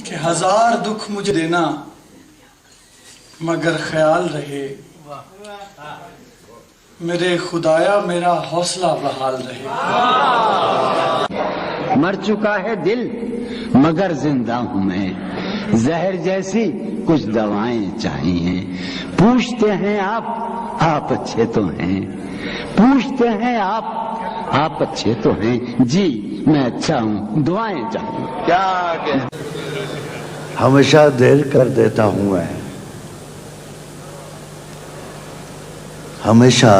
کہ ہزار دکھ مجھے دینا مگر خیال رہے میرے خدایا میرا حوصلہ بحال رہے. مر چکا ہے دل مگر زندہ ہوں میں، زہر جیسی کچھ دوائیں چاہیے. پوچھتے ہیں آپ اچھے تو ہیں، پوچھتے ہیں آپ اچھے تو ہیں. جی میں اچھا ہوں، دعائیں چاہیے. کیا کہ ہمیشہ دیر کر دیتا ہوں میں، ہمیشہ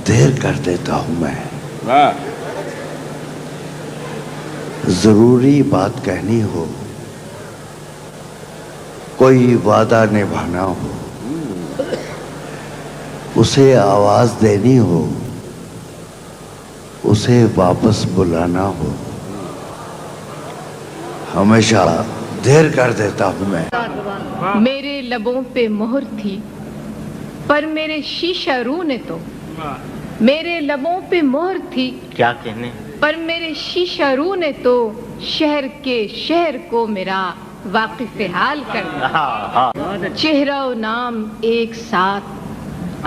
دیر کر دیتا ہوں میں. ضروری بات کہنی ہو، کوئی وعدہ نبھانا ہو، اسے آواز دینی ہو، اسے واپس بلانا ہو، ہمیشہ دیر کر دیتا ہوں میں. میرے لبوں پہ مہر تھی پر میرے شیشہ رو نے تو، میرے لبوں پہ مہر تھی کیا کہنے پر میرے شیشہ رو نے تو شہر کے شہر کو میرا واقف حال کر دیا. چہرہ و نام ایک ساتھ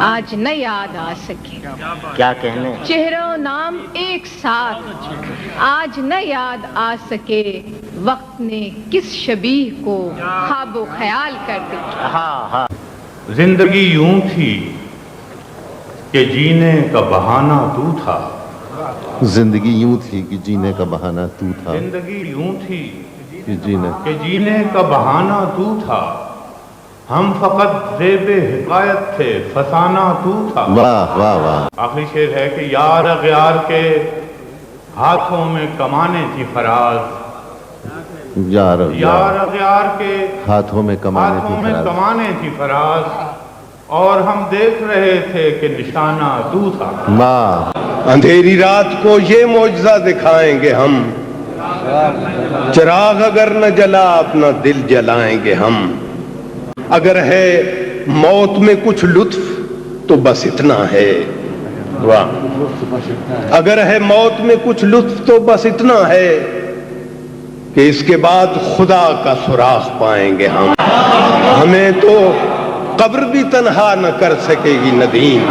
آج نہ یاد آ سکے، کیا کہنے چہرہ و نام ایک ساتھ آج نہ یاد آ سکے. وقت نے کس شبیہ کو خواب و خیال کر دیا. زندگی یوں تھی کہ جینے کا بہانہ تو تھا، زندگی یوں تھی کہ جینے کا بہانہ تو تھا، زندگی یوں تھی کہ جینے کا بہانہ تو تھا. ہم فقط زیب حکایت تھے، فسانہ تو تھا. واہ واہ واہ. آخری شعر ہے کہ یار اغیار کے ہاتھوں میں کمانے تھی فراز، یار اغیار کے ہاتھوں میں کمانے تھی فراز، اور ہم دیکھ رہے تھے کہ نشانہ تو تھا. واہ. اندھیری رات کو یہ معجزہ دکھائیں گے ہم، چراغ اگر نہ جلا اپنا دل جلائیں گے ہم. اگر ہے موت میں کچھ لطف تو بس اتنا ہے. واہ. اگر ہے موت میں کچھ لطف تو بس اتنا ہے کہ اس کے بعد خدا کا سراغ پائیں گے ہم. ہمیں تو قبر بھی تنہا نہ کر سکے گی ندیم،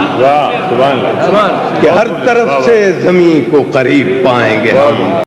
کہ ہر طرف سے زمین کو قریب پائیں گے ہم.